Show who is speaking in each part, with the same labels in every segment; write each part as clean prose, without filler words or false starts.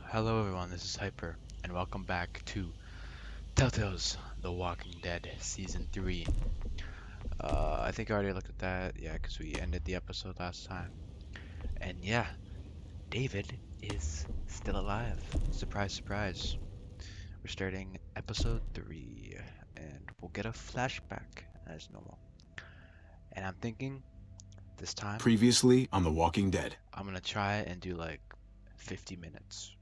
Speaker 1: Hello everyone, this is Hyper, and welcome back to Telltale's The Walking Dead Season 3. I think I already looked at that, yeah, because we ended the episode last time. And yeah, David is still alive. Surprise, surprise. We're starting episode 3, and we'll get a flashback as normal. And I'm thinking, this time,
Speaker 2: Previously on The Walking Dead.
Speaker 1: I'm gonna try and do like 50 minutes.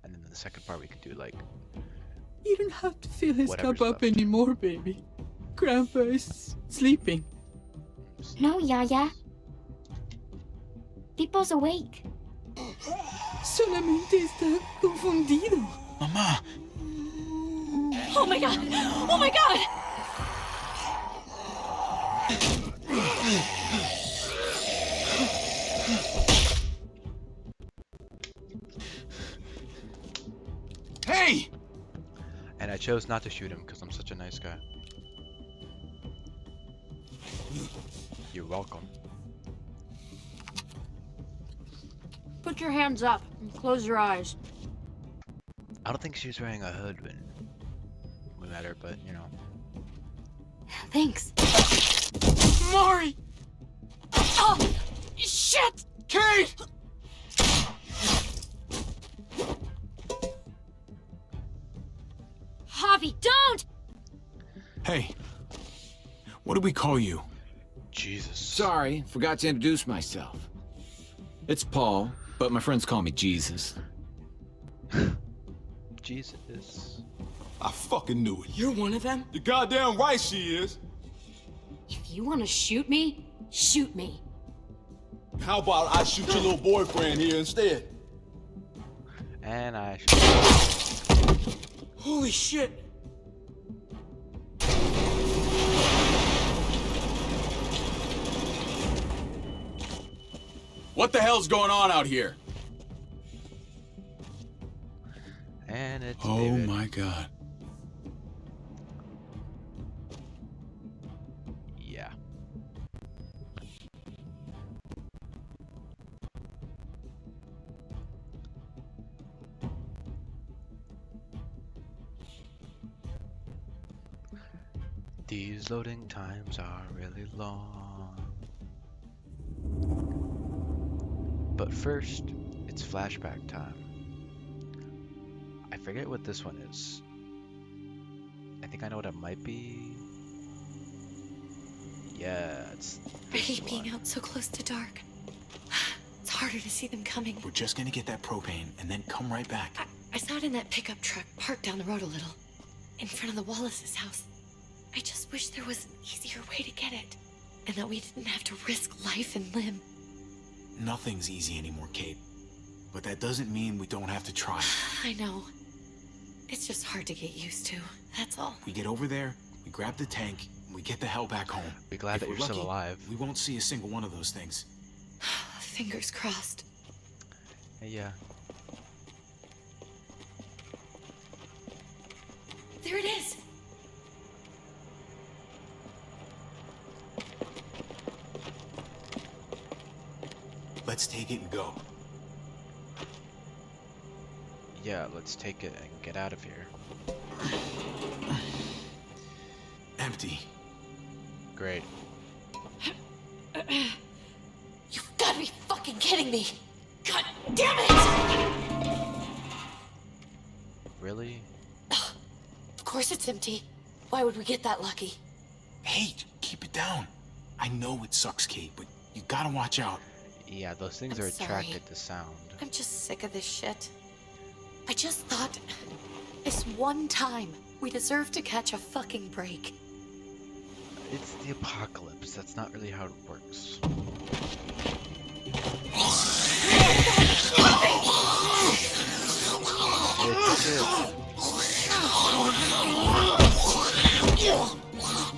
Speaker 1: And then the second part we can do like
Speaker 3: You don't have to fill his
Speaker 1: whatever's
Speaker 3: cup up
Speaker 1: left.
Speaker 3: anymore, baby. Grandpa is sleeping.
Speaker 4: No, Yaya. Pipo's awake.
Speaker 3: Solamente está confundido.
Speaker 2: Mamá!
Speaker 4: Oh my god! Oh my god!
Speaker 2: Hey!
Speaker 1: And I chose not to shoot him because I'm such a nice guy. You're welcome.
Speaker 4: Put your hands up and close your eyes.
Speaker 1: I don't think she was wearing a hood when we met her, but you know.
Speaker 4: Thanks.
Speaker 3: Mari!
Speaker 4: Oh! Shit!
Speaker 2: Kate!
Speaker 4: Javi, don't!
Speaker 2: Hey. What do we call you?
Speaker 1: Jesus.
Speaker 5: Sorry, forgot to introduce myself. It's Paul, but my friends call me Jesus.
Speaker 1: Jesus.
Speaker 6: I fucking knew it.
Speaker 3: You're one of them?
Speaker 6: You're goddamn right she is.
Speaker 4: If you want to shoot me, shoot me.
Speaker 6: How about I shoot your little boyfriend here instead?
Speaker 1: And I
Speaker 3: Holy shit!
Speaker 5: What the hell's going on out here?
Speaker 1: And it's
Speaker 2: Oh
Speaker 1: David.
Speaker 2: my god.
Speaker 1: Yeah. These loading times are really long. But first, it's flashback time. I forget what this one is. I think I know what it might be. Yeah, it's
Speaker 7: I
Speaker 1: this
Speaker 7: hate being
Speaker 1: one.
Speaker 7: out so close to dark. It's harder to see them coming.
Speaker 2: We're just gonna get that propane and then come right back.
Speaker 7: I saw it in that pickup truck parked down the road a little, in front of the Wallace's house. I just wish there was an easier way to get it, and that we didn't have to risk life and limb.
Speaker 2: Nothing's easy anymore, Kate. But that doesn't mean we don't have to try.
Speaker 7: I know. It's just hard to get used to, that's all.
Speaker 2: We get over there, we grab the tank, and we get the hell back home.
Speaker 1: Be glad
Speaker 2: If
Speaker 1: that
Speaker 2: we're
Speaker 1: you're still
Speaker 2: lucky,
Speaker 1: alive.
Speaker 2: We won't see a single one of those things.
Speaker 7: Fingers crossed.
Speaker 1: Hey, yeah.
Speaker 7: There it is!
Speaker 2: Let's take it and go.
Speaker 1: Yeah, let's take it and get out of here.
Speaker 2: Empty.
Speaker 1: Great.
Speaker 7: You've gotta be fucking kidding me! God damn it!
Speaker 1: Really?
Speaker 7: Of course it's empty. Why would we get that lucky?
Speaker 2: Hey, keep it down. I know it sucks, Kate, but you gotta watch out.
Speaker 1: Yeah, those things
Speaker 7: I'm
Speaker 1: are
Speaker 7: sorry.
Speaker 1: attracted to sound.
Speaker 7: I'm just sick of this shit. I just thought, this one time, we deserve to catch a fucking break.
Speaker 1: It's the apocalypse. That's not really how it works.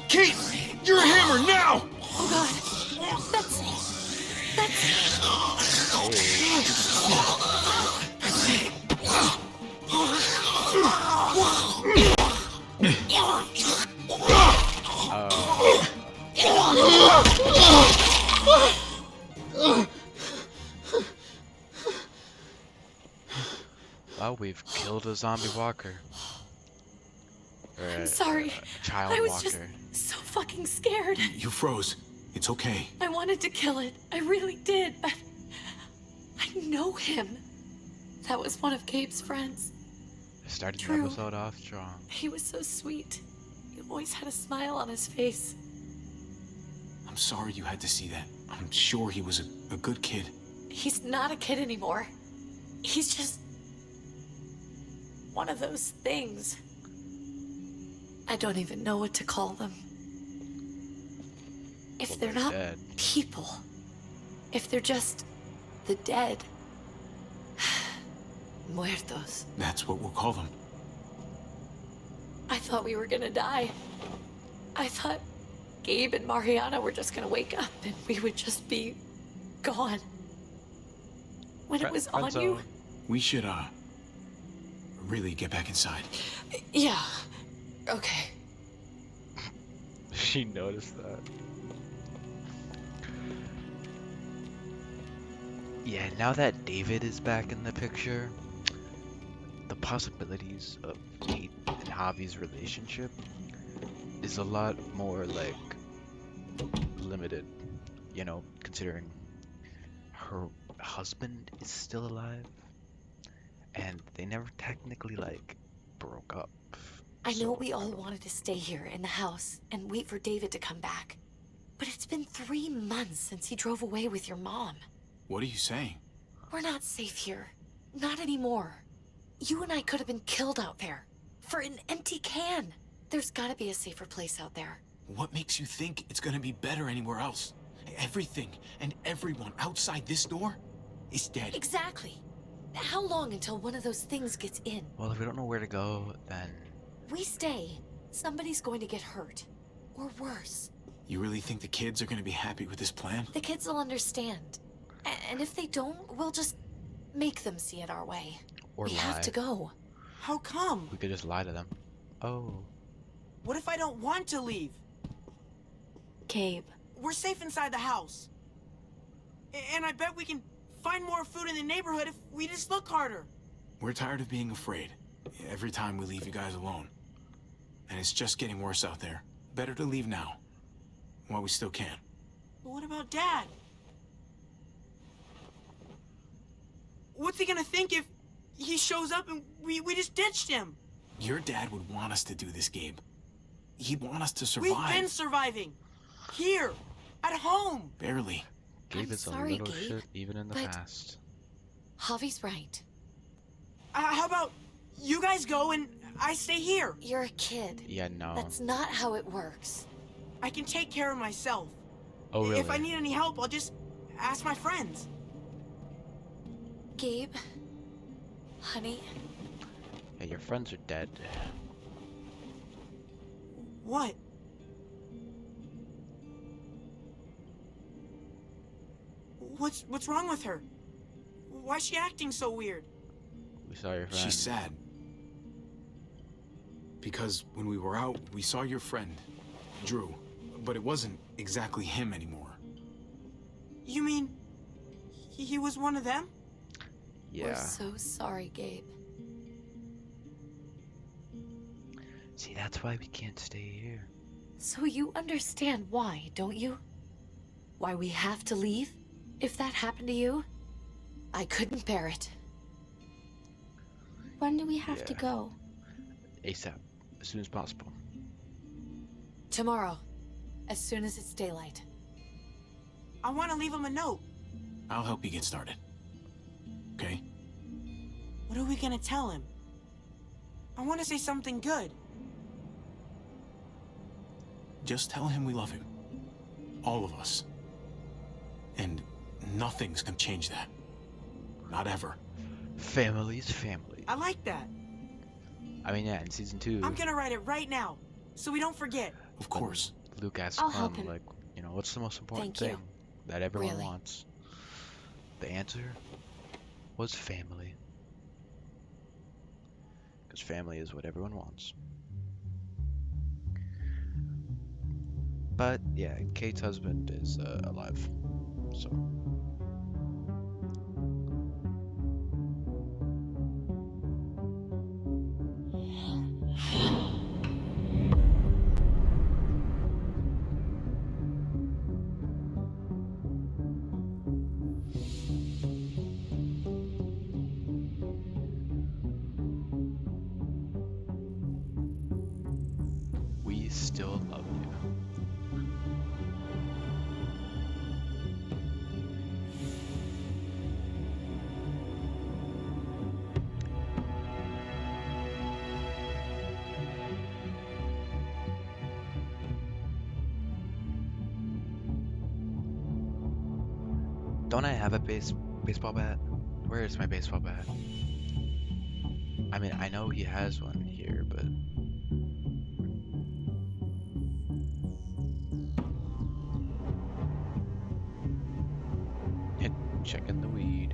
Speaker 6: Keith, you're a hammer now!
Speaker 7: Oh god, that's...
Speaker 1: Well, we've killed a zombie walker. Or
Speaker 7: I'm sorry.
Speaker 1: a child
Speaker 7: I was just
Speaker 1: walker.
Speaker 7: so fucking scared.
Speaker 2: You froze. It's okay.
Speaker 7: I wanted to kill it. I really did, but I know him. That was one of Gabe's friends.
Speaker 1: Starting the
Speaker 7: True.
Speaker 1: episode off strong.
Speaker 7: He was so sweet. He always had a smile on his face.
Speaker 2: I'm sorry you had to see that. I'm sure he was a good kid.
Speaker 7: He's not a kid anymore. He's just one of those things. I don't even know what to call them. If
Speaker 1: Well,
Speaker 7: they're
Speaker 1: they're
Speaker 7: not
Speaker 1: dead.
Speaker 7: people, if they're just the dead. Muertos.
Speaker 2: That's what we'll call them.
Speaker 7: I thought we were gonna die. I thought Gabe and Mariana were just gonna wake up and we would just be gone. When it was on
Speaker 1: Friend
Speaker 7: you,
Speaker 1: zone.
Speaker 2: We should, really get back inside.
Speaker 7: yeah. Okay.
Speaker 1: She noticed that. Yeah, now that David is back in the picture, the possibilities of Kate and Javi's relationship is a lot more like limited, you know, considering her husband is still alive and they never technically like broke up.
Speaker 7: I know
Speaker 1: So,
Speaker 7: we all wanted to stay here in the house and wait for David to come back. But it's been 3 months since he drove away with your mom.
Speaker 2: What are you saying?
Speaker 7: We're not safe here. Not anymore. You and I could have been killed out there. For an empty can. There's gotta be a safer place out there.
Speaker 2: What makes you think it's gonna be better anywhere else? Everything and everyone outside this door is dead.
Speaker 7: Exactly. How long until one of those things gets in?
Speaker 1: well, if we don't know where to go, then
Speaker 7: We stay, somebody's going to get hurt. Or worse.
Speaker 2: You really think the kids are gonna be happy with this plan?
Speaker 7: The kids will understand. And if they don't, we'll just make them see it our way.
Speaker 1: or
Speaker 7: We
Speaker 1: lie.
Speaker 7: have to go.
Speaker 8: How come?
Speaker 1: We could just lie to them. Oh,
Speaker 8: What if I don't want to leave?
Speaker 7: Gabe.
Speaker 8: We're safe inside the house. And I bet we can find more food in the neighborhood if we just look harder.
Speaker 2: We're tired of being afraid. Every time we leave you guys alone. And it's just getting worse out there. Better to leave now. While we still can.
Speaker 8: But what about Dad? What's he gonna think if he shows up and we just ditched him?
Speaker 2: Your dad would want us to do this, Gabe. He'd want us to
Speaker 8: We've
Speaker 2: survive.
Speaker 8: been surviving. Here. At home.
Speaker 2: Barely.
Speaker 1: Gabe
Speaker 7: I'm
Speaker 1: is a
Speaker 7: sorry,
Speaker 1: little
Speaker 7: Gabe,
Speaker 1: shit even in the
Speaker 7: but-
Speaker 1: past.
Speaker 7: Javi's right.
Speaker 8: How about you guys go and I stay here?
Speaker 7: You're a kid.
Speaker 1: Yeah, no.
Speaker 7: That's not how it works.
Speaker 8: I can take care of myself.
Speaker 1: Oh, really?
Speaker 8: If I need any help, I'll just ask my friends.
Speaker 7: Gabe. Honey.
Speaker 1: Yeah, your friends are dead.
Speaker 8: What? What's wrong with her? Why's she acting so weird?
Speaker 1: We saw your friend.
Speaker 2: She's sad. Because when we were out, we saw your friend, Drew. But it wasn't exactly him anymore.
Speaker 8: You mean he was one of them?
Speaker 1: Yeah.
Speaker 7: We're so sorry, Gabe.
Speaker 1: See, that's why we can't stay here.
Speaker 7: So you understand why, don't you? Why we have to leave? If that happened to you, I couldn't bear it.
Speaker 4: When do we have to
Speaker 1: Yeah.
Speaker 4: go?
Speaker 1: ASAP. As soon as possible.
Speaker 7: Tomorrow, as soon as it's daylight.
Speaker 8: I want to leave him a note.
Speaker 2: I'll help you get started. Okay?
Speaker 8: What are we gonna tell him? I want to say something good.
Speaker 2: Just tell him we love him. All of us. And nothing's gonna change that. Not ever.
Speaker 1: Family's family.
Speaker 8: I like that.
Speaker 1: I mean, yeah, in season 2,
Speaker 8: I'm gonna write it right now, so we don't forget.
Speaker 2: Of course.
Speaker 1: Luke asked
Speaker 4: I'll help
Speaker 1: Clem,
Speaker 4: him.
Speaker 1: like, you know, what's the most important
Speaker 7: Thank you.
Speaker 1: thing that everyone
Speaker 7: Really.
Speaker 1: wants? The answer was family. Because family is what everyone wants. But, yeah, Kate's husband is alive. So. still love you. Don't I have a baseball bat? Where is my baseball bat? I mean, I know he has one here, but hit checking the weed.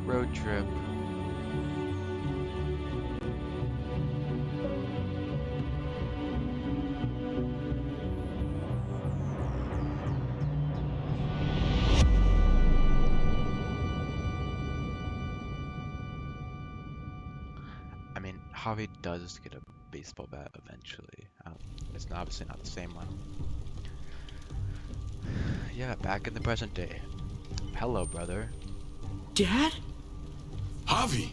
Speaker 1: Road trip. I mean, Javi does get a baseball bat eventually. It's obviously not the same one. Yeah, back in the present day. Hello, brother.
Speaker 3: Dad?
Speaker 2: Javi!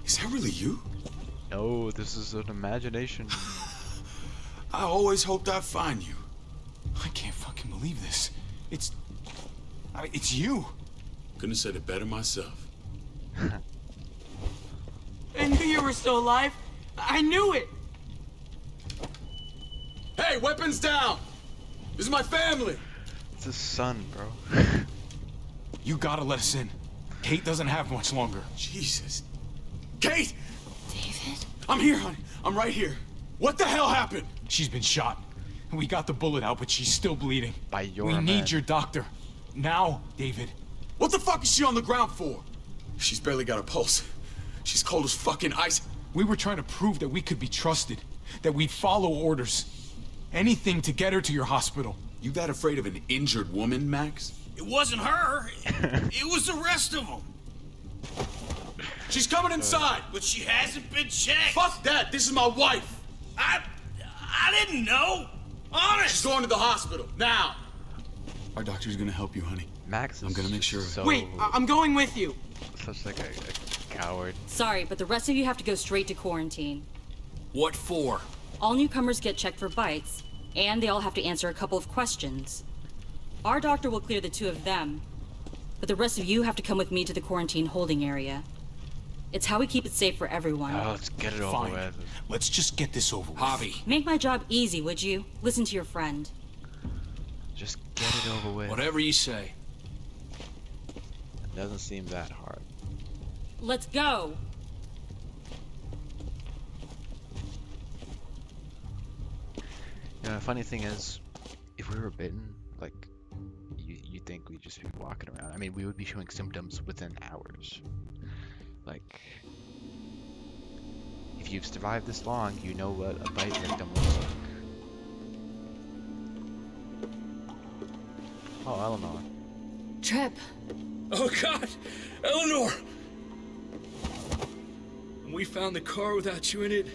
Speaker 2: Is that really you?
Speaker 1: No, this is an imagination.
Speaker 2: I always hoped I'd find you. I can't fucking believe this. It's you.
Speaker 6: Couldn't have said it better myself.
Speaker 8: I knew you were still alive. I knew it.
Speaker 6: Hey, weapons down! This is my family!
Speaker 1: It's his son, bro.
Speaker 2: You gotta let us in. Kate doesn't have much longer.
Speaker 6: Jesus. Kate!
Speaker 7: David?
Speaker 6: I'm here, honey. I'm right here. What the hell happened?
Speaker 2: She's been shot. We got the bullet out, but she's still bleeding.
Speaker 1: By your
Speaker 2: We
Speaker 1: man.
Speaker 2: need your doctor. Now, David.
Speaker 6: What the fuck is she on the ground for? She's barely got a pulse. She's cold as fucking ice.
Speaker 2: We were trying to prove that we could be trusted, that we'd follow orders. Anything to get her to your hospital.
Speaker 6: You that afraid of an injured woman, Max?
Speaker 9: It wasn't her. It was the rest of them.
Speaker 6: She's coming inside!
Speaker 9: But she hasn't been checked.
Speaker 6: Fuck that! This is my wife!
Speaker 9: I didn't know. Honest.
Speaker 6: She's going to the hospital, now! Our doctor's gonna help you, honey.
Speaker 1: Max is
Speaker 6: I'm gonna make sure.
Speaker 1: so
Speaker 8: Wait, I'm going with you.
Speaker 1: such like a coward.
Speaker 4: Sorry, but the rest of you have to go straight to quarantine.
Speaker 9: What for?
Speaker 4: All newcomers get checked for bites, and they all have to answer a couple of questions. Our doctor will clear the two of them, but the rest of you have to come with me to the quarantine holding area. It's how we keep it safe for everyone.
Speaker 1: Oh, let's get it over
Speaker 2: Fine.
Speaker 1: with.
Speaker 2: Let's just get this over with.
Speaker 9: Javi.
Speaker 4: Make my job easy, would you? Listen to your friend.
Speaker 1: Just get it over with.
Speaker 9: Whatever you say.
Speaker 1: It doesn't seem that hard.
Speaker 4: Let's go!
Speaker 1: You know, the funny thing is, if we were bitten, like, you think we'd just be walking around. I mean, we would be showing symptoms within hours. Like, if you've survived this long, you know what a bite victim looks like. Oh, Eleanor.
Speaker 7: Trip.
Speaker 9: Oh God, Eleanor! When we found the car without you in it,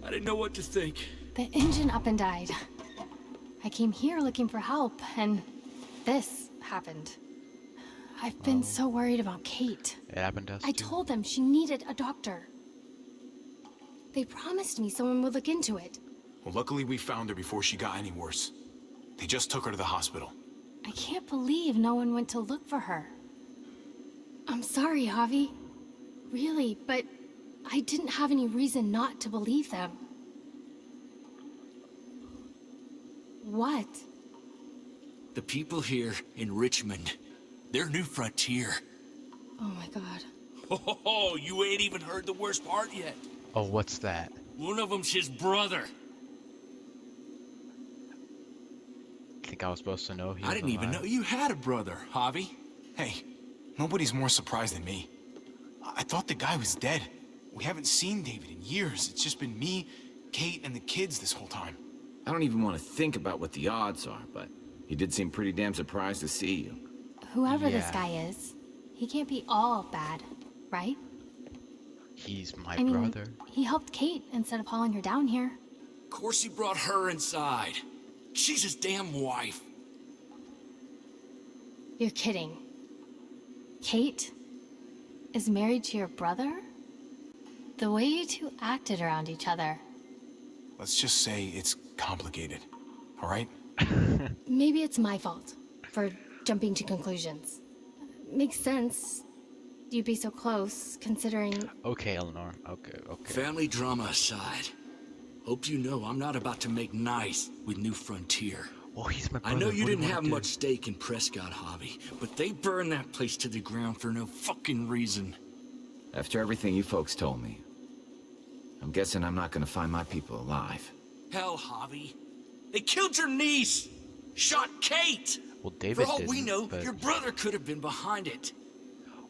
Speaker 9: I didn't know what to think.
Speaker 7: The engine up and died. I came here looking for help, and this happened. I've been so worried about Kate.
Speaker 1: It happened to us
Speaker 7: I
Speaker 1: too.
Speaker 7: told them she needed a doctor. They promised me someone would look into it.
Speaker 2: Well, luckily we found her before she got any worse. They just took her to the hospital.
Speaker 7: I can't believe no one went to look for her. I'm sorry, Javi. Really, but I didn't have any reason not to believe them. What?
Speaker 9: The people here in Richmond, their new frontier.
Speaker 7: Oh my god.
Speaker 9: Oh, you ain't even heard the worst part yet.
Speaker 1: Oh, what's that?
Speaker 9: One of them's his brother.
Speaker 1: Think I was supposed to know he
Speaker 9: I
Speaker 1: was
Speaker 9: didn't even
Speaker 1: alive?
Speaker 9: know you had a brother, Javi.
Speaker 2: Hey, nobody's more surprised than me. I thought the guy was dead. We haven't seen David in years. It's just been me, Kate, and the kids this whole time.
Speaker 5: I don't even want to think about what the odds are, but he did seem pretty damn surprised to see you.
Speaker 7: Whoever this
Speaker 1: Yeah.
Speaker 7: guy is, he can't be all bad, right?
Speaker 1: He's my
Speaker 7: I mean,
Speaker 1: brother.
Speaker 7: he helped Kate instead of hauling her down here.
Speaker 9: course he brought her inside. She's his damn wife.
Speaker 10: You're kidding. Kate is married to your brother? The way you two acted around each other.
Speaker 2: Let's just say it's complicated, all right?
Speaker 10: Maybe it's my fault for jumping to conclusions. Makes sense. You'd be so close, considering...
Speaker 1: Okay, Eleanor. Okay, okay.
Speaker 9: Family drama aside, hope you know I'm not about to make nice with New Frontier.
Speaker 1: Well, he's my
Speaker 9: I
Speaker 1: brother.
Speaker 9: know you
Speaker 1: What do
Speaker 9: didn't
Speaker 1: wanna
Speaker 9: have
Speaker 1: do?
Speaker 9: much stake in Prescott, Hobby, but they burned that place to the ground for no fucking reason.
Speaker 5: After everything you folks told me, I'm guessing I'm not gonna find my people alive.
Speaker 9: Hell, Hobby. They killed your niece! Shot Kate!
Speaker 1: Well, David
Speaker 9: For all
Speaker 1: didn't,
Speaker 9: we know,
Speaker 1: but...
Speaker 9: your brother could have been behind it.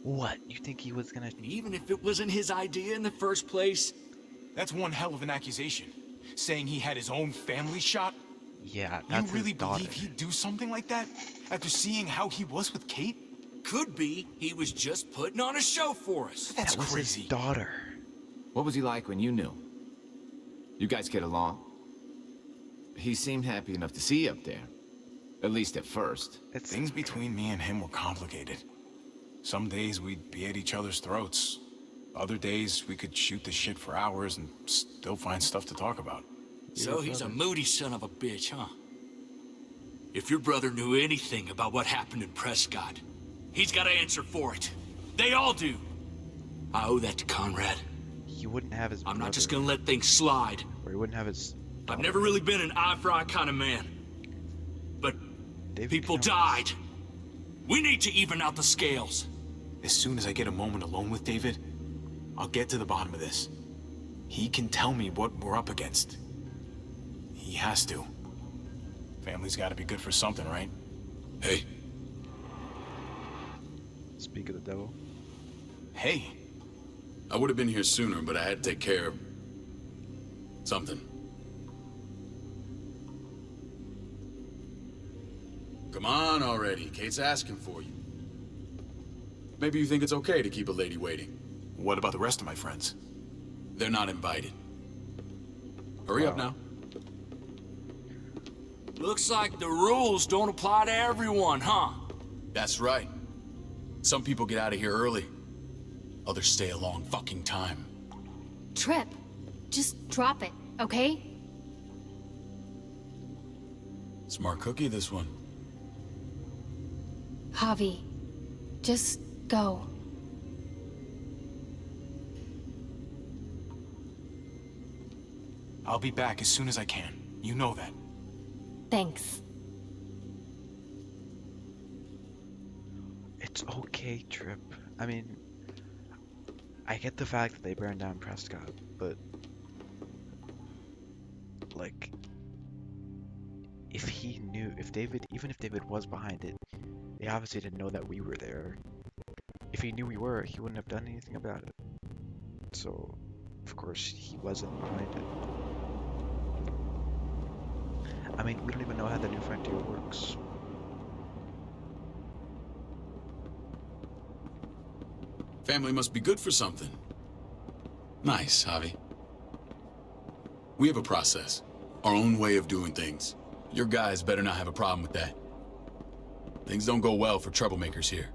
Speaker 1: What? You think he was gonna...
Speaker 9: Even if it wasn't his idea in the first place.
Speaker 2: That's one hell of an accusation. Saying he had his own family shot?
Speaker 1: Yeah,
Speaker 2: You
Speaker 1: that's
Speaker 2: really
Speaker 1: his daughter.
Speaker 2: believe he'd do something like that? After seeing how he was with Kate?
Speaker 9: Could be he was just putting on a show for us.
Speaker 2: That's
Speaker 1: That was
Speaker 2: crazy.
Speaker 1: his daughter.
Speaker 5: What was he like when you knew? You guys get along? He seemed happy enough to see you up there. At least at first.
Speaker 2: Things between me and him were complicated. Some days we'd be at each other's throats. Other days we could shoot the shit for hours and still find stuff to talk about.
Speaker 9: So he's a moody son of a bitch, huh? If your brother knew anything about what happened in Prescott, he's got to answer for it. They all do. I owe that to Conrad.
Speaker 1: He wouldn't have his
Speaker 9: I'm
Speaker 1: brother.
Speaker 9: not just gonna let things slide.
Speaker 1: Or he wouldn't have his...
Speaker 9: I've never really been an eye-for-eye kind of man. But
Speaker 1: David
Speaker 9: people
Speaker 1: Jones.
Speaker 9: died. We need to even out the scales.
Speaker 2: As soon as I get a moment alone with David, I'll get to the bottom of this. He can tell me what we're up against. He has to. Family's gotta be good for something, right?
Speaker 6: Hey,
Speaker 1: Speak of the devil.
Speaker 2: Hey,
Speaker 6: I would have been here sooner, but I had to take care of something. Come on already. Kate's asking for you. Maybe you think it's okay to keep a lady waiting.
Speaker 2: what about the rest of my friends?
Speaker 6: They're not invited. Hurry up now.
Speaker 9: Looks like the rules don't apply to everyone, huh?
Speaker 6: That's right. Some people get out of here early. Others stay a long fucking time.
Speaker 10: Trip. Just drop it, okay?
Speaker 6: Smart cookie, this one.
Speaker 10: Javi, just go.
Speaker 2: I'll be back as soon as I can. You know that.
Speaker 10: Thanks.
Speaker 1: It's okay, Trip. I mean, I get the fact that they burned down Prescott, but... like... if he knew, even if David was behind it, they obviously didn't know that we were there. If he knew we were, he wouldn't have done anything about it. So, of course, he wasn't behind it. I mean, we don't even know how the New Frontier works.
Speaker 6: Family must be good for something. Nice, Javi. We have a process. Our own way of doing things. Your guys better not have a problem with that. Things don't go well for troublemakers here.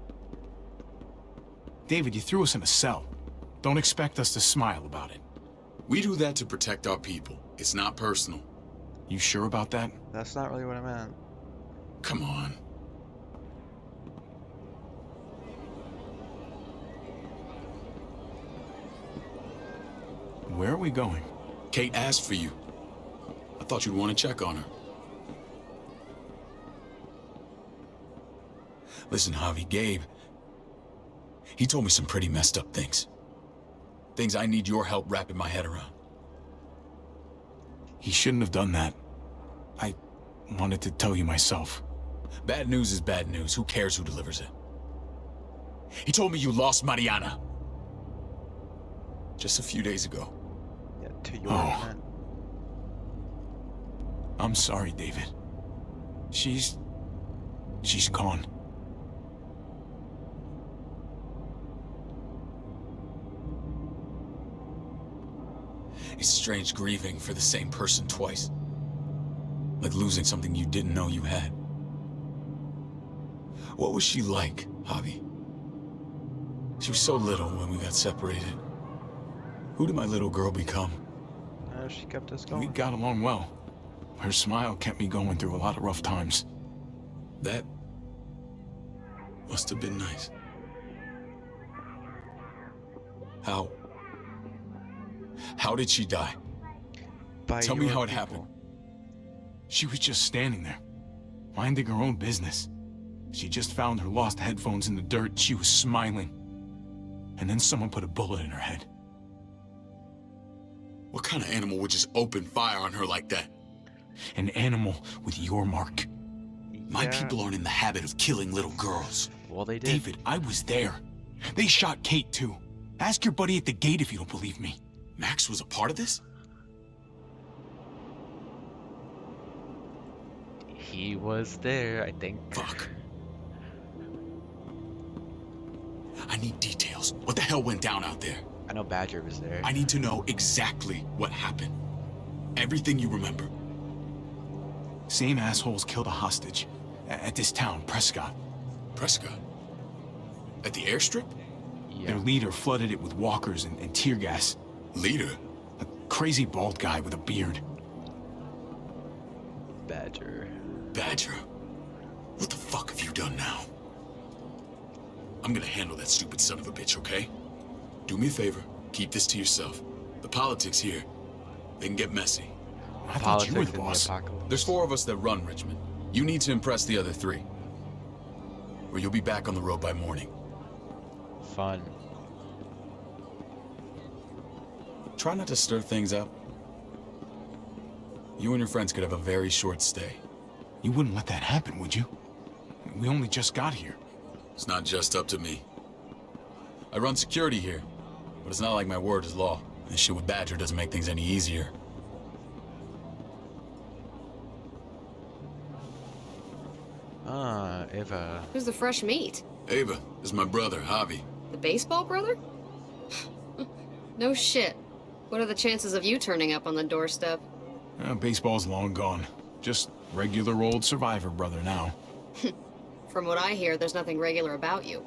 Speaker 2: David, you threw us in a cell. Don't expect us to smile about it.
Speaker 6: We do that to protect our people. It's not personal.
Speaker 2: You sure about that?
Speaker 1: That's not really what I meant.
Speaker 6: Come on.
Speaker 2: Where are we going?
Speaker 6: Kate asked for you. I thought you'd want to check on her. Listen, Javi, Gabe, he told me some pretty messed up things. Things I need your help wrapping my head around.
Speaker 2: He shouldn't have done that. I wanted to tell you myself.
Speaker 6: Bad news is bad news. Who cares who delivers it? He told me you lost Mariana. Just a few days ago.
Speaker 1: Yeah, to your
Speaker 2: Oh.
Speaker 1: men.
Speaker 2: I'm sorry, David. She's gone.
Speaker 6: It's strange grieving for the same person twice. Like losing something you didn't know you had. What was she like, Javi? She was so little when we got separated. Who did my little girl become?
Speaker 1: She kept us
Speaker 2: We
Speaker 1: going.
Speaker 2: got along well. Her smile kept me going through a lot of rough times.
Speaker 6: That must have been nice. How did she die? Tell me how it happened.
Speaker 2: She was just standing there, minding her own business. She just found her lost headphones in the dirt. She was smiling. And then someone put a bullet in her head.
Speaker 6: What kind of animal would just open fire on her like that?
Speaker 2: An animal with your mark.
Speaker 6: My people aren't in the habit of killing little girls.
Speaker 1: Well, they did.
Speaker 2: David, I was there. They shot Kate too. Ask your buddy at the gate if you don't believe me.
Speaker 6: Max was a part of this?
Speaker 1: He was there, I think.
Speaker 6: Fuck. I need details. What the hell went down out there?
Speaker 1: I know Badger was there.
Speaker 6: I need to know exactly what happened. Everything you remember.
Speaker 2: Same assholes killed a hostage. At this town, Prescott.
Speaker 6: Prescott? At the airstrip?
Speaker 1: Yeah.
Speaker 2: Their leader flooded it with walkers and tear gas.
Speaker 6: Leader?
Speaker 2: A crazy bald guy with a beard.
Speaker 1: Badger.
Speaker 6: Badger? What the fuck have you done now? I'm gonna handle that stupid son of a bitch, okay? Do me a favor, keep this to yourself. The politics here, they can get messy.
Speaker 2: I thought you were the
Speaker 1: in
Speaker 2: boss.
Speaker 1: apocalypse.
Speaker 6: There's 4 of us that run Richmond. You need to impress the other 3. Or you'll be back on the road by morning.
Speaker 1: Fun.
Speaker 6: Try not to stir things up. You and your friends could have a very short stay.
Speaker 2: You wouldn't let that happen, would you? We only just got here.
Speaker 6: It's not just up to me. I run security here, but it's not like my word is law. This shit with Badger doesn't make things any easier.
Speaker 1: Eva.
Speaker 11: Who's the fresh meat?
Speaker 6: Ava, this is my brother, Javi.
Speaker 11: The baseball brother? No shit. What are the chances of you turning up on the doorstep?
Speaker 2: Baseball's long gone. Just regular old survivor brother now.
Speaker 11: From what I hear, there's nothing regular about you.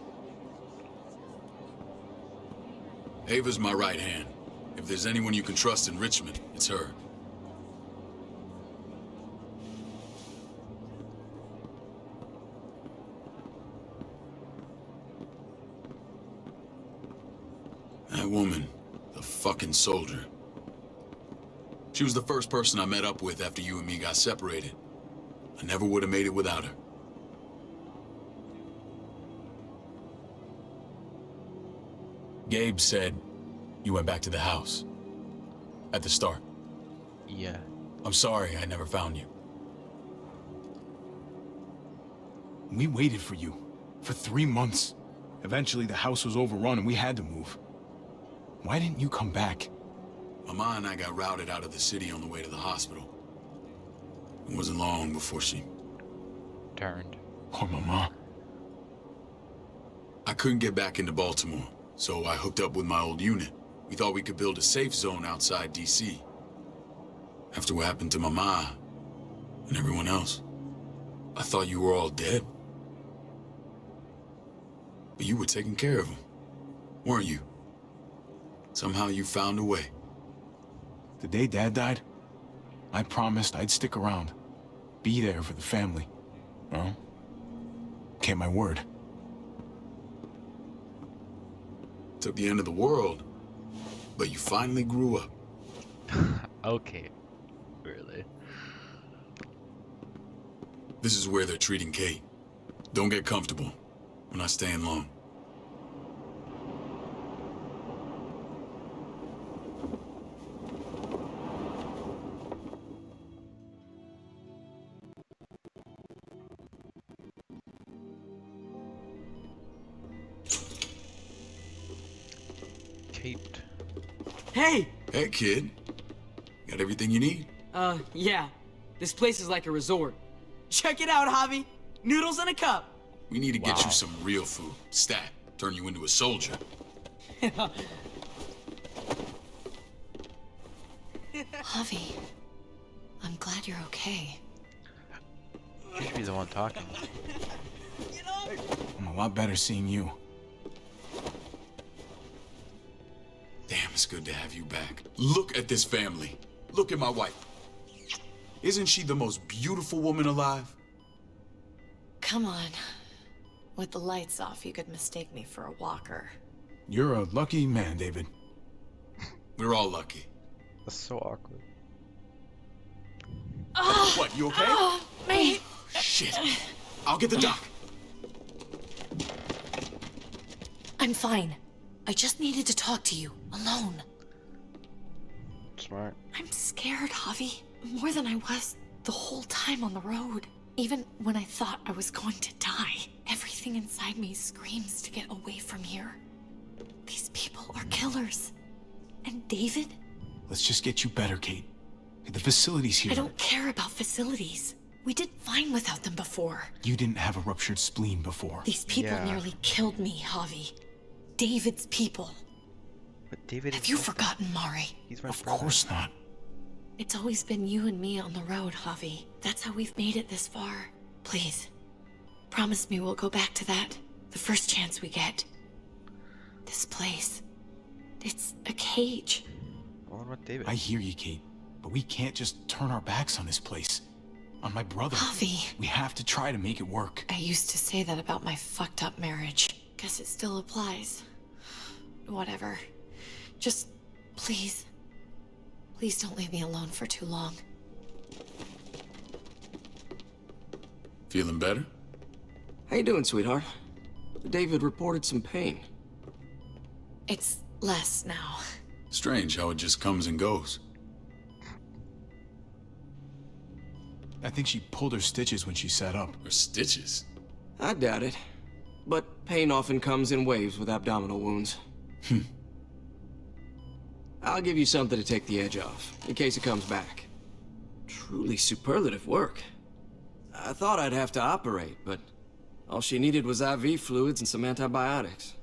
Speaker 6: Ava's my right hand. If there's anyone you can trust in Richmond, it's her. That woman, the fucking soldier. She was the first person I met up with after you and me got separated. I never would have made it without her. Gabe said you went back to the house. At the start.
Speaker 1: Yeah.
Speaker 6: I'm sorry I never found you.
Speaker 2: We waited for you. For 3 months. Eventually the house was overrun and we had to move. Why didn't you come back?
Speaker 6: Mama and I got routed out of the city on the way to the hospital. It wasn't long before she
Speaker 1: Turned.
Speaker 2: Poor Mama.
Speaker 6: I couldn't get back into Baltimore, so I hooked up with my old unit. We thought we could build a safe zone outside D.C. After what happened to Mama and everyone else, I thought you were all dead. But you were taking care of them, weren't you? Somehow you found a way.
Speaker 2: The day Dad died, I promised I'd stick around. Be there for the family. Well, kept my word.
Speaker 6: Took the end of the world, but you finally grew up.
Speaker 1: Okay. Really?
Speaker 6: This is where they're treating Kate. Don't get comfortable. We're not staying long.
Speaker 1: Kate.
Speaker 8: Hey!
Speaker 6: Hey, kid. Got everything you need?
Speaker 8: Yeah. This place is like a resort. Check it out, Javi. Noodles in a cup.
Speaker 6: We need to get you some real food. Stat. Turn you into a soldier.
Speaker 7: Javi, I'm glad you're okay.
Speaker 1: You should be the one talking.
Speaker 2: I'm a lot better seeing you.
Speaker 6: Damn, it's good to have you back. Look at this family. Look at my wife. Isn't she the most beautiful woman alive?
Speaker 7: Come on. With the lights off, you could mistake me for a walker.
Speaker 2: You're a lucky man, David.
Speaker 6: We're all lucky.
Speaker 1: That's so awkward.
Speaker 6: What, you okay?
Speaker 7: Mate!
Speaker 6: Shit. I'll get the doc.
Speaker 7: I'm fine. I just needed to talk to you, alone.
Speaker 1: Smart.
Speaker 7: I'm scared, Javi. More than I was the whole time on the road. Even when I thought I was going to die, everything inside me screams to get away from here. These people are killers. And David?
Speaker 2: Let's just get you better, Kate. The facility's here.
Speaker 7: I don't care about facilities. We did fine without them before.
Speaker 2: You didn't have a ruptured spleen before.
Speaker 7: These people
Speaker 1: Yeah.
Speaker 7: nearly killed me, Javi. David's people.
Speaker 1: But David
Speaker 7: Have you forgotten, Mari?
Speaker 1: He's my
Speaker 2: Of
Speaker 1: brother.
Speaker 2: course not.
Speaker 7: It's always been you and me on the road, Javi. That's how we've made it this far. Please, promise me we'll go back to that the first chance we get. This place, it's a cage.
Speaker 1: What about David?
Speaker 2: I hear you, Kate. But we can't just turn our backs on this place. On my brother.
Speaker 7: Javi.
Speaker 2: We have to try to make it work.
Speaker 7: I used to say that about my fucked up marriage. Guess it still applies. Whatever. Just, please. Please don't leave me alone for too long.
Speaker 6: Feeling better?
Speaker 12: How you doing, sweetheart? David reported some pain.
Speaker 7: It's less now.
Speaker 6: Strange how it just comes and goes.
Speaker 2: I think she pulled her stitches when she sat up.
Speaker 6: Or stitches.
Speaker 12: I doubt it. But pain often comes in waves with abdominal wounds. I'll give you something to take the edge off, in case it comes back. Truly superlative work. I thought I'd have to operate, but all she needed was IV fluids and some antibiotics.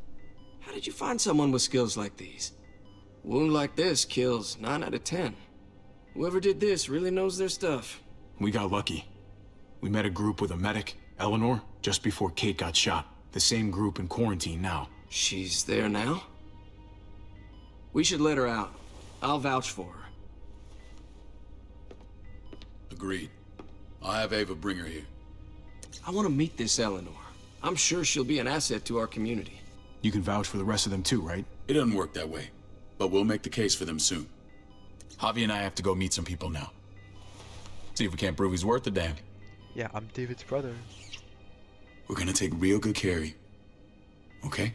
Speaker 12: How did you find someone with skills like these? A wound like this kills 9 out of 10. Whoever did this really knows their stuff.
Speaker 2: We got lucky. We met a group with a medic, Eleanor, just before Kate got shot. The same group in quarantine now.
Speaker 12: She's there now? We should let her out. I'll vouch for her.
Speaker 6: Agreed. I'll have Ava bring her here.
Speaker 12: I want to meet this Eleanor. I'm sure she'll be an asset to our community.
Speaker 2: You can vouch for the rest of them too, right?
Speaker 6: It doesn't work that way, but we'll make the case for them soon.
Speaker 2: Javi and I have to go meet some people now. See if we can't prove he's worth a damn.
Speaker 1: Yeah, I'm David's brother.
Speaker 6: We're gonna take real good care of you. Okay?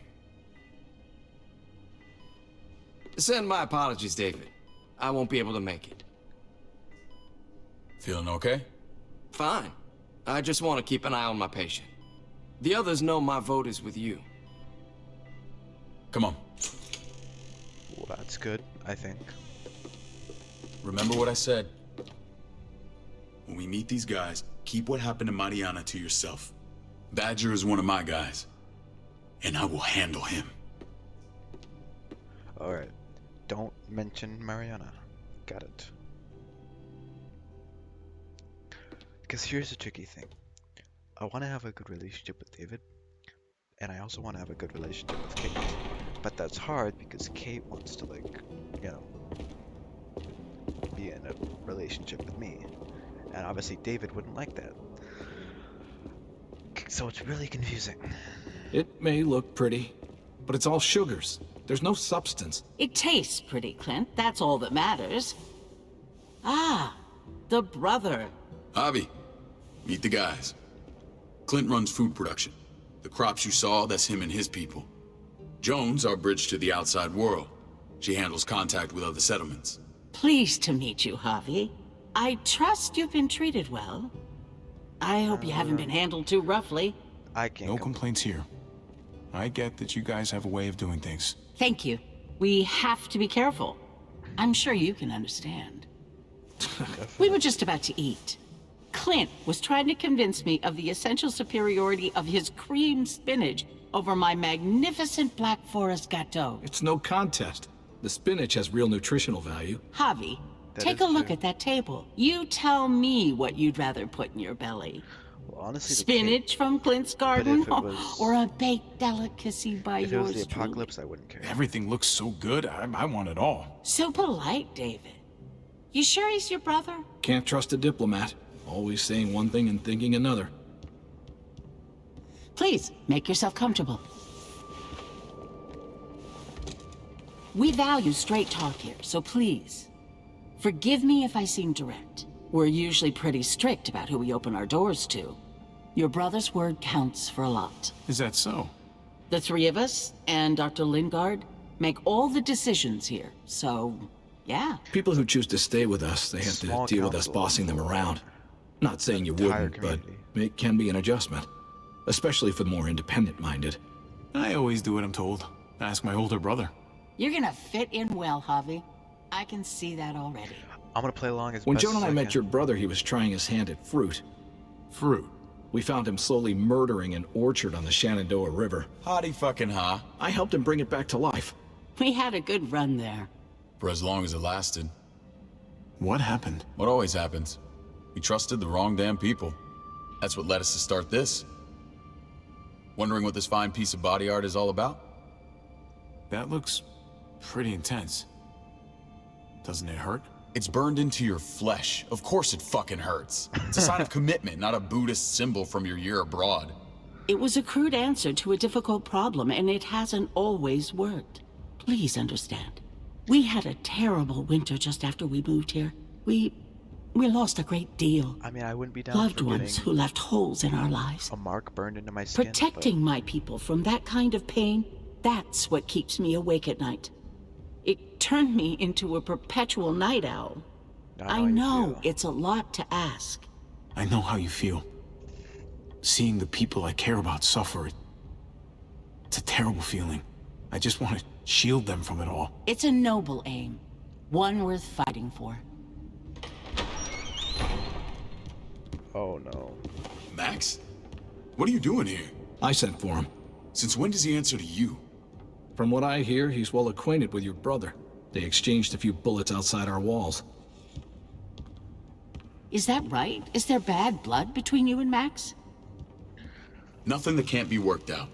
Speaker 12: Send my apologies, David. I won't be able to make it.
Speaker 6: Feeling okay?
Speaker 12: Fine. I just want to keep an eye on my patient. The others know my vote is with you.
Speaker 6: Come on.
Speaker 1: Well, that's good, I think.
Speaker 6: Remember what I said. When we meet these guys, keep what happened to Mariana to yourself. Badger is one of my guys, and I will handle him.
Speaker 1: Alright. Don't mention Mariana. Got it. Because here's the tricky thing. I want to have a good relationship with David, and I also want to have a good relationship with Kate. But that's hard because Kate wants to, like, you know, be in a relationship with me. And obviously David wouldn't like that. So it's really confusing.
Speaker 13: It may look pretty, but it's all sugars. There's no substance.
Speaker 14: It tastes pretty, Clint. That's all that matters. Ah, the brother.
Speaker 6: Javi, meet the guys. Clint runs food production. The crops you saw, that's him and his people. Jones, our bridge to the outside world. She handles contact with other settlements.
Speaker 14: Pleased to meet you, Javi. I trust you've been treated well. I hope you haven't been handled too roughly.
Speaker 1: I can't.
Speaker 2: No complaints here. I get that you guys have a way of doing things.
Speaker 14: Thank you. We have to be careful. I'm sure you can understand. We were just about to eat. Clint was trying to convince me of the essential superiority of his cream spinach over my magnificent Black Forest gâteau.
Speaker 13: It's no contest. The spinach has real nutritional value.
Speaker 14: Javi, Take a look at that table. You tell me what you'd rather put in your belly.
Speaker 1: Well, honestly,
Speaker 14: Spinach from Clint's garden,
Speaker 1: if it was,
Speaker 14: or a baked delicacy by
Speaker 1: if it was the
Speaker 14: yours truly.
Speaker 1: apocalypse, I wouldn't care.
Speaker 2: Everything looks so good. I want it all.
Speaker 14: So polite, David. You sure he's your brother?
Speaker 13: Can't trust a diplomat. Always saying one thing and thinking another.
Speaker 14: Please, make yourself comfortable. We value straight talk here, so please, forgive me if I seem direct. We're usually pretty strict about who we open our doors to. Your brother's word counts for a lot.
Speaker 2: Is that so?
Speaker 14: The three of us and Dr. Lingard make all the decisions here, so yeah.
Speaker 13: People who choose to stay with us, they have to deal with us bossing them around. Not saying you wouldn't, but it can be an adjustment. Especially for the more independent-minded.
Speaker 2: I always do what I'm told. Ask my older brother.
Speaker 14: You're gonna fit in well, Javi. I can see that already.
Speaker 1: I'm gonna play along as
Speaker 13: When
Speaker 1: best
Speaker 13: Joan and
Speaker 1: as
Speaker 13: I met
Speaker 1: can.
Speaker 13: your brother, he was trying his hand at fruit.
Speaker 2: Fruit?
Speaker 13: We found him slowly murdering an orchard on the Shenandoah River.
Speaker 6: Howdy fucking ha.
Speaker 13: I helped him bring it back to life.
Speaker 14: We had a good run there.
Speaker 6: For as long as it lasted.
Speaker 2: What happened?
Speaker 6: What always happens. We trusted the wrong damn people. That's what led us to start this. Wondering what this fine piece of body art is all about?
Speaker 2: That looks pretty intense. Doesn't it hurt?
Speaker 6: It's burned into your flesh. Of course it fucking hurts. It's a sign of commitment, not a Buddhist symbol from your year abroad.
Speaker 14: It was a crude answer to a difficult problem, and it hasn't always worked. Please understand. We had a terrible winter just after we moved here. We lost a great deal.
Speaker 1: I mean, I wouldn't be down
Speaker 14: Loved
Speaker 1: for
Speaker 14: ones
Speaker 1: getting
Speaker 14: who left holes in our lives.
Speaker 1: a mark burned into my skin.
Speaker 14: Protecting my people from that kind of pain, that's what keeps me awake at night. It turned me into a perpetual night owl. I know it's a lot to ask.
Speaker 2: I know how you feel. Seeing the people I care about suffer, it's a terrible feeling. I just want to shield them from it all.
Speaker 14: It's a noble aim, one worth fighting for.
Speaker 1: Oh no.
Speaker 6: Max? What are you doing here?
Speaker 13: I sent for him.
Speaker 6: Since when does he answer to you?
Speaker 13: From what I hear, he's well acquainted with your brother. They exchanged a few bullets outside our walls.
Speaker 14: Is that right? Is there bad blood between you and Max?
Speaker 6: Nothing that can't be worked out.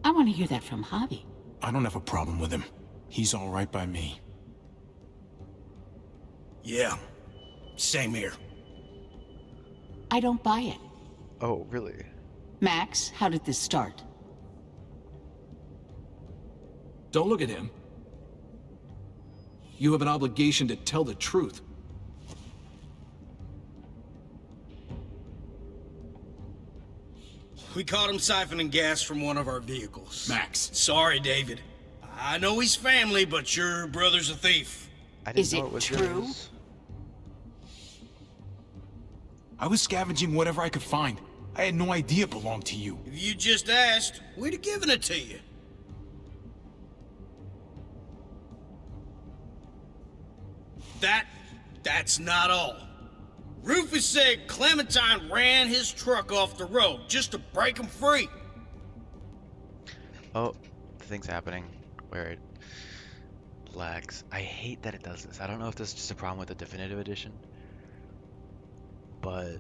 Speaker 14: I want to hear that from Javi.
Speaker 2: I don't have a problem with him. He's all right by me.
Speaker 15: Yeah, same here.
Speaker 14: I don't buy it.
Speaker 1: Oh, really?
Speaker 14: Max, how did this start?
Speaker 13: Don't look at him. You have an obligation to tell the truth.
Speaker 15: We caught him siphoning gas from one of our vehicles.
Speaker 6: Max.
Speaker 15: Sorry, David. I know he's family, but your brother's a thief.
Speaker 1: I didn't
Speaker 14: Is
Speaker 1: know
Speaker 14: it
Speaker 1: it was
Speaker 14: true?
Speaker 1: yours.
Speaker 2: I was scavenging whatever I could find. I had no idea it belonged to you.
Speaker 15: If you just asked, we'd have given it to you. That's not all. Rufus said Clementine ran his truck off the road just to break him free.
Speaker 1: Oh, the thing's happening where it lags. I hate that it does this. I don't know if this is just a problem with the definitive edition, but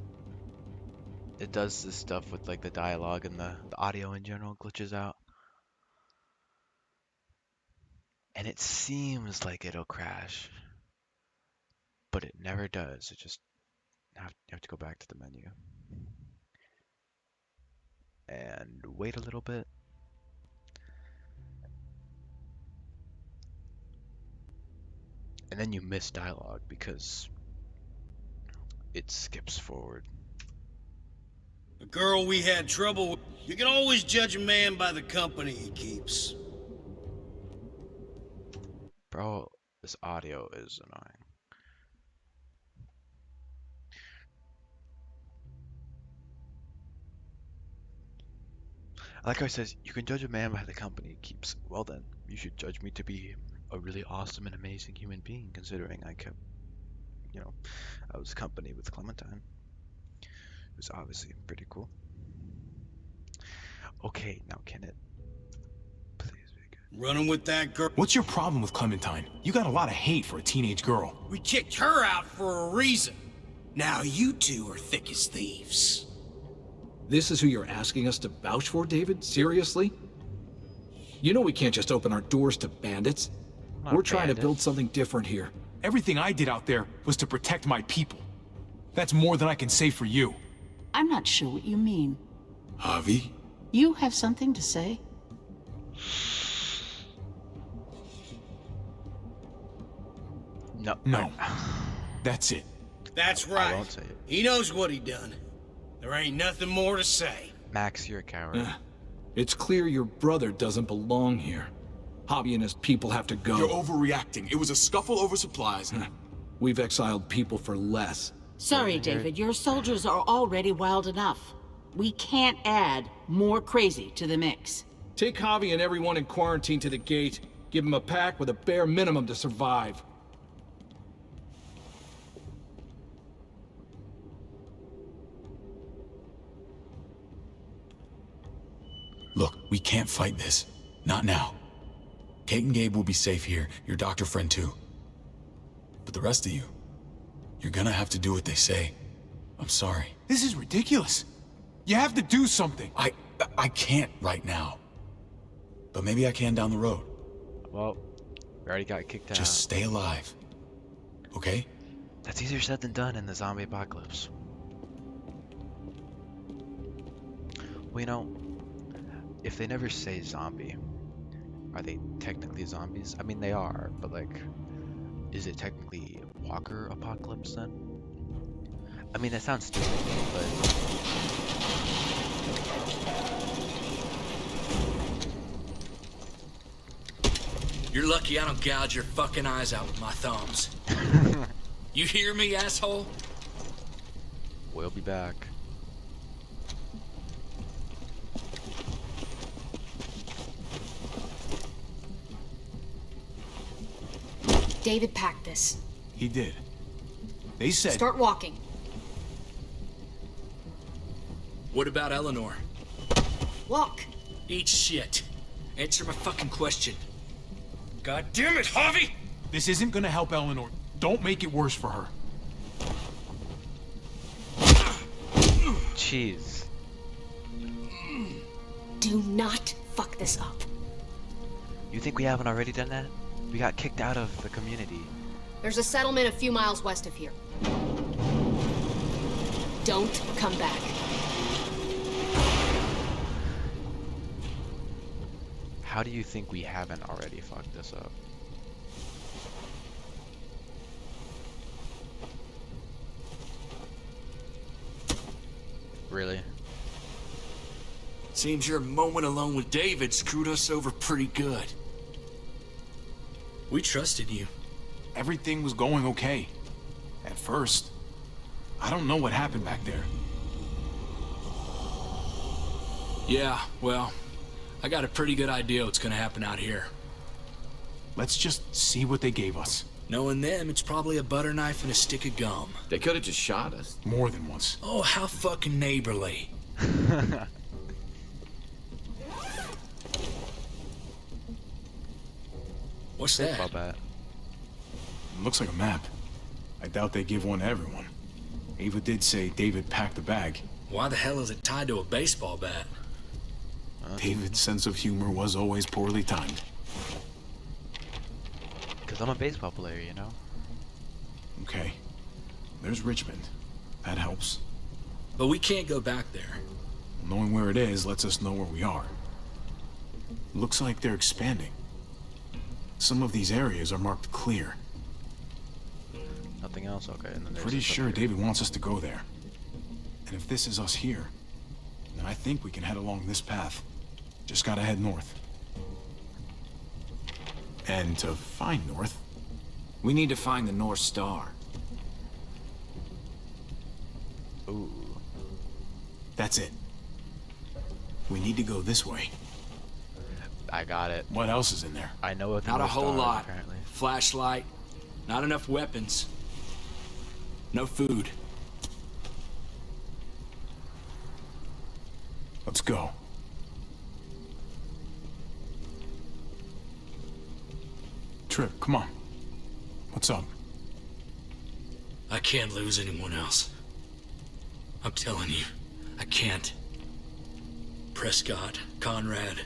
Speaker 1: it does this stuff with like the dialogue and the audio in general glitches out. And it seems like it'll crash, but it never does. It just you have to go back to the menu and wait a little bit. And then you miss dialogue because it skips forward.
Speaker 15: The girl we had trouble with. You can always judge a man by the company he keeps.
Speaker 1: Bro, this audio is annoying. I like how it says, you can judge a man by the company he keeps. Well then, you should judge me to be a really awesome and amazing human being, considering I kept, I was company with Clementine. It was obviously pretty cool. Okay, now can it please be good?
Speaker 15: Running with that girl.
Speaker 2: What's your problem with Clementine? You got a lot of hate for a teenage girl.
Speaker 15: We kicked her out for a reason. Now you two are thick as thieves.
Speaker 13: This is who you're asking us to vouch for, David? Seriously? You know we can't just open our doors to bandits. We're trying to build something different here.
Speaker 2: Everything I did out there was to protect my people. That's more than I can say for you.
Speaker 14: I'm not sure what you mean.
Speaker 6: Javi?
Speaker 14: You have something to say?
Speaker 2: No. That's it.
Speaker 15: That's
Speaker 1: I
Speaker 15: right.
Speaker 1: won't say it.
Speaker 15: He knows what he done. There ain't nothing more to say.
Speaker 1: Max, you're a coward.
Speaker 13: It's clear your brother doesn't belong here. Javi and his people have to go.
Speaker 6: You're overreacting. It was a scuffle over supplies.
Speaker 13: We've exiled people for less.
Speaker 14: Sorry, David. Your soldiers are already wild enough. We can't add more crazy to the mix.
Speaker 13: Take Javi and everyone in quarantine to the gate. Give them a pack with a bare minimum to survive.
Speaker 6: Look, we can't fight this. Not now. Kate and Gabe will be safe here, your doctor friend too. But the rest of you, you're gonna have to do what they say. I'm sorry.
Speaker 2: This is ridiculous. You have to do something.
Speaker 6: I can't right now. But maybe I can down the road.
Speaker 1: Well, we already got kicked out.
Speaker 6: Just stay alive. Okay?
Speaker 1: That's easier said than done in the zombie apocalypse. Well, you know, if they never say zombie, are they technically zombies? I mean, they are, but like, is it technically Walker apocalypse then? I mean, that sounds stupid, but...
Speaker 9: You're lucky I don't gouge your fucking eyes out with my thumbs. You hear me, asshole?
Speaker 1: We'll be back.
Speaker 10: David packed this.
Speaker 2: He did. They said...
Speaker 10: Start walking.
Speaker 9: What about Eleanor?
Speaker 10: Walk.
Speaker 9: Eat shit. Answer my fucking question. God damn it, Javi!
Speaker 2: This isn't gonna help Eleanor. Don't make it worse for her.
Speaker 1: Jeez.
Speaker 10: Do not fuck this up.
Speaker 1: You think we haven't already done that? We got kicked out of the community.
Speaker 11: There's a settlement a few miles west of here. Don't come back.
Speaker 1: How do you think we haven't already fucked this up? Really?
Speaker 9: Seems your moment alone with David screwed us over pretty good. We trusted you.
Speaker 2: Everything was going okay. At first. I don't know what happened back there.
Speaker 9: Yeah, well, I got a pretty good idea what's gonna happen out here.
Speaker 2: Let's just see what they gave us.
Speaker 9: Knowing them, it's probably a butter knife and a stick of gum.
Speaker 5: They could have just shot us.
Speaker 2: More than once.
Speaker 9: Oh, how fucking neighborly. What's that?
Speaker 1: That?
Speaker 2: Looks like a map. I doubt they give one to everyone. Ava did say David packed the bag.
Speaker 9: Why the hell is it tied to a baseball bat?
Speaker 2: David's sense of humor was always poorly timed.
Speaker 1: Because I'm a baseball player, you know?
Speaker 2: Okay. There's Richmond. That helps.
Speaker 9: But we can't go back there.
Speaker 2: Knowing where it is lets us know where we are. Looks like they're expanding. Some of these areas are marked clear.
Speaker 1: Nothing else? Okay. And then there's
Speaker 2: Pretty
Speaker 1: this up
Speaker 2: sure
Speaker 1: here.
Speaker 2: David wants us to go there. And if this is us here, then I think we can head along this path. Just gotta head north. And to find north...
Speaker 5: We need to find the North Star.
Speaker 1: Ooh.
Speaker 2: That's it. We need to go this way.
Speaker 1: I got it.
Speaker 2: What else is in there?
Speaker 1: I know what the
Speaker 9: Not a
Speaker 1: North
Speaker 9: whole
Speaker 1: Star is,
Speaker 9: lot.
Speaker 1: apparently.
Speaker 9: Flashlight, not enough weapons, no food.
Speaker 2: Let's go. Trip, come on. What's up?
Speaker 9: I can't lose anyone else. I'm telling you, I can't. Prescott, Conrad,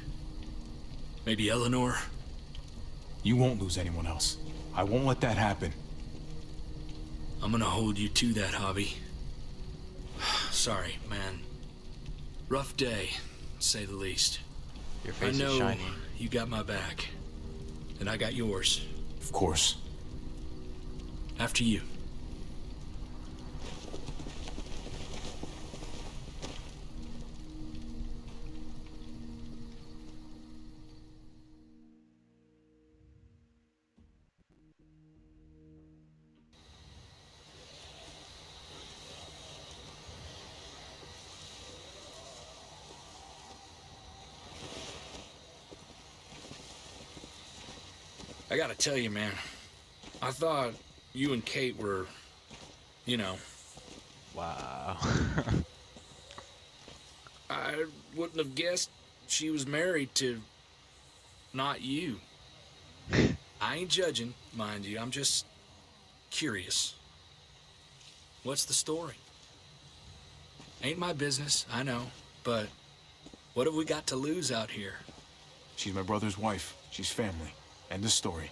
Speaker 9: maybe Eleanor.
Speaker 2: You won't lose anyone else. I won't let that happen.
Speaker 9: I'm gonna hold you to that, Javi. Sorry, man. Rough day, to say the least.
Speaker 1: Your face
Speaker 9: I know
Speaker 1: is shiny.
Speaker 9: you got my back, and I got yours.
Speaker 2: Of course.
Speaker 9: After you. I gotta tell you, man. I thought you and Kate were, you know.
Speaker 1: Wow.
Speaker 9: I wouldn't have guessed she was married to not you. I ain't judging, mind you. I'm just curious. What's the story? Ain't my business, I know, but what have we got to lose out here?
Speaker 2: She's my brother's wife. She's family. End of story.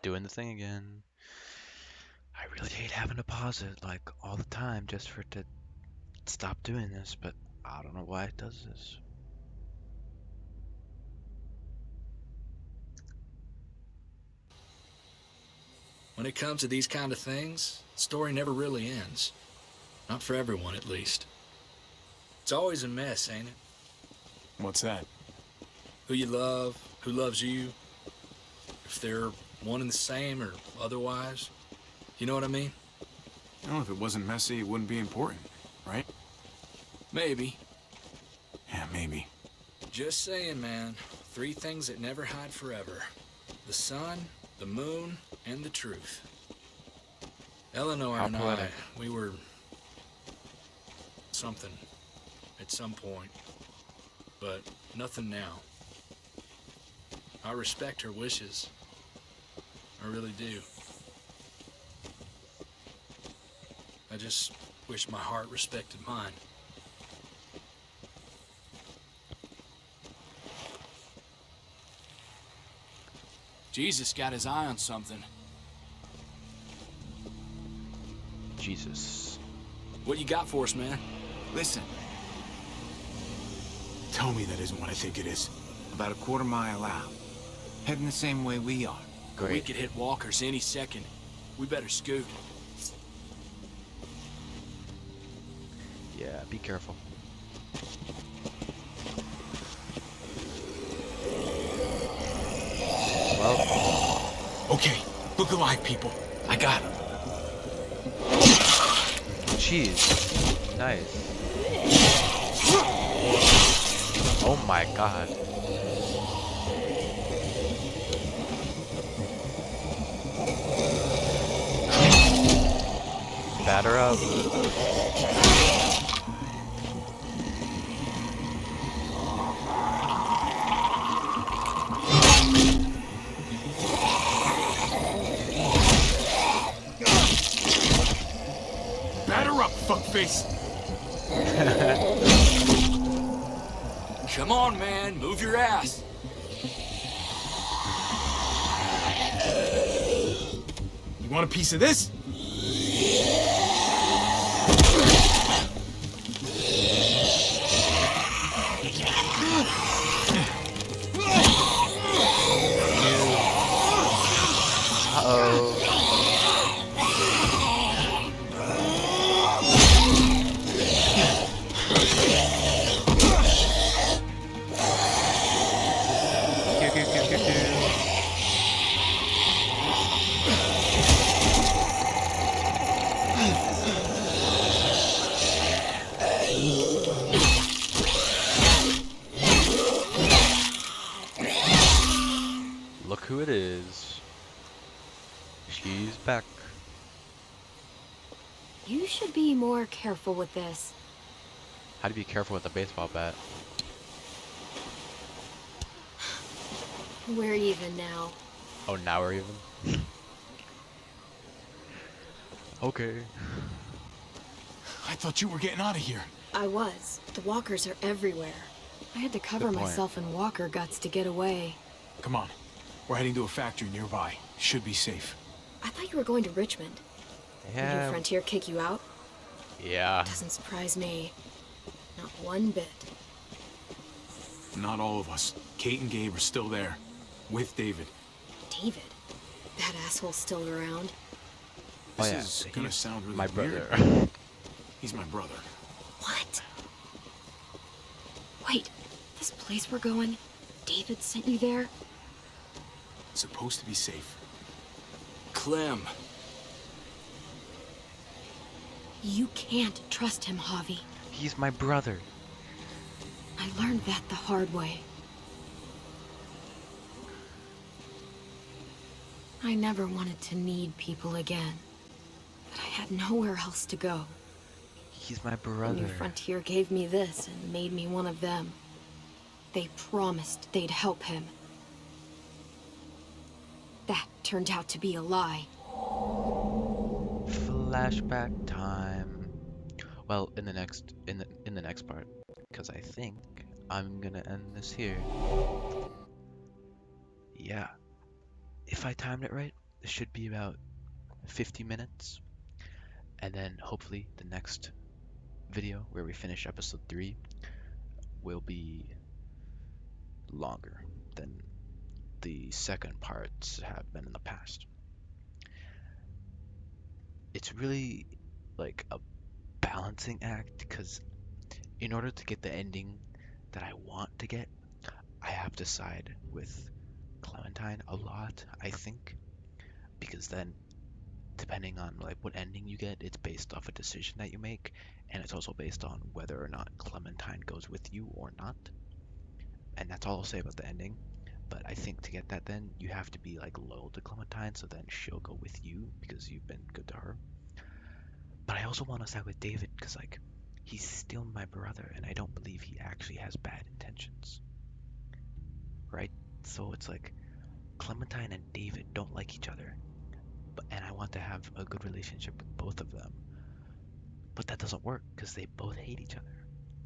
Speaker 1: Doing the thing again. I really hate having to pause it like all the time just for it to stop doing this, but I don't know why it does this.
Speaker 9: When it comes to these kind of things, the story never really ends. Not for everyone, at least. It's always a mess, ain't it?
Speaker 2: What's that?
Speaker 9: Who you love, who loves you, if they're one and the same or otherwise. You know what I mean?
Speaker 2: You know, if it wasn't messy, it wouldn't be important, right?
Speaker 9: Maybe.
Speaker 2: Yeah, maybe.
Speaker 9: Just saying, man. 3 things that never hide forever. The sun, the moon, and the truth. Eleanor
Speaker 1: How
Speaker 9: and
Speaker 1: poetic.
Speaker 9: we were something at some point, but nothing now. I respect her wishes. I really do. I just wish my heart respected mine. Jesus got his eye on something.
Speaker 1: Jesus.
Speaker 9: What you got for us, man?
Speaker 5: Listen,
Speaker 2: Tell me that isn't what I think it is.
Speaker 5: about a quarter mile out. Heading the same way we are.
Speaker 1: Great.
Speaker 9: We could hit walkers any second. We better scoot.
Speaker 1: Yeah, be careful. Well,
Speaker 2: Okay, look alive, people. I got him.
Speaker 1: jeez. Nice. Oh my god. Batter up.
Speaker 2: Batter up, fuckface.
Speaker 9: Come on, man. Move your ass.
Speaker 2: You want a piece of this?
Speaker 1: Uh-oh. Look who it is. She's back.
Speaker 10: You should be more careful with this.
Speaker 1: How to be careful with a baseball bat.
Speaker 10: We're even now.
Speaker 1: Oh, now we're even? Okay.
Speaker 2: I thought you were getting out of here.
Speaker 7: I was. The walkers are everywhere. I had to cover myself in walker guts to get away.
Speaker 2: Come on. We're heading to a factory nearby. Should be safe.
Speaker 7: I thought you were going to Richmond. Did your Frontier kick you out?
Speaker 1: Yeah.
Speaker 7: Doesn't surprise me. Not one bit.
Speaker 2: Not all of us. Kate and Gabe are still there. With David.
Speaker 7: David? That asshole's still around?
Speaker 2: This is gonna sound really
Speaker 1: my
Speaker 2: weird.
Speaker 1: brother.
Speaker 2: He's my brother.
Speaker 7: What? Wait, this place we're going, David sent you there?
Speaker 2: It's supposed to be safe.
Speaker 9: Clem.
Speaker 7: You can't trust him, Javi.
Speaker 1: He's my brother.
Speaker 7: I learned that the hard way. I never wanted to need people again. But I had nowhere else to go.
Speaker 1: He's my
Speaker 7: The
Speaker 1: brother.
Speaker 7: New Frontier gave me this and made me one of them. They promised they'd help him. That turned out to be a lie.
Speaker 1: Flashback time. Well, in the next part, because I think I'm gonna end this here. Yeah, if I timed it right, it should be about 50 minutes, and then hopefully the next video where we finish episode 3 will be longer than the second parts have been in the past. It's really like a balancing act because in order to get the ending that I want to get, I have to side with Clementine a lot, I think, because then depending on like what ending you get, it's based off a decision that you make, and it's also based on whether or not Clementine goes with you or not. And that's all I'll say about the ending. But I think to get that, then you have to be like loyal to Clementine, so then she'll go with you because you've been good to her. But I also want to side with David because like he's still my brother, and I don't believe he actually has bad intentions. Right? So it's like Clementine and David don't like each other, and I want to have a good relationship with both of them. But that doesn't work because they both hate each other.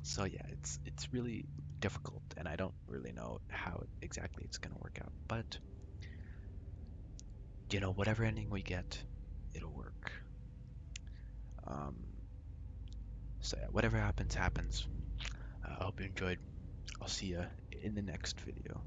Speaker 1: So yeah, it's really difficult, and I don't really know how exactly it's gonna work out. But you know, whatever ending we get, it'll work. Um, so yeah, whatever happens, happens. I hope you enjoyed. I'll see you in the next video.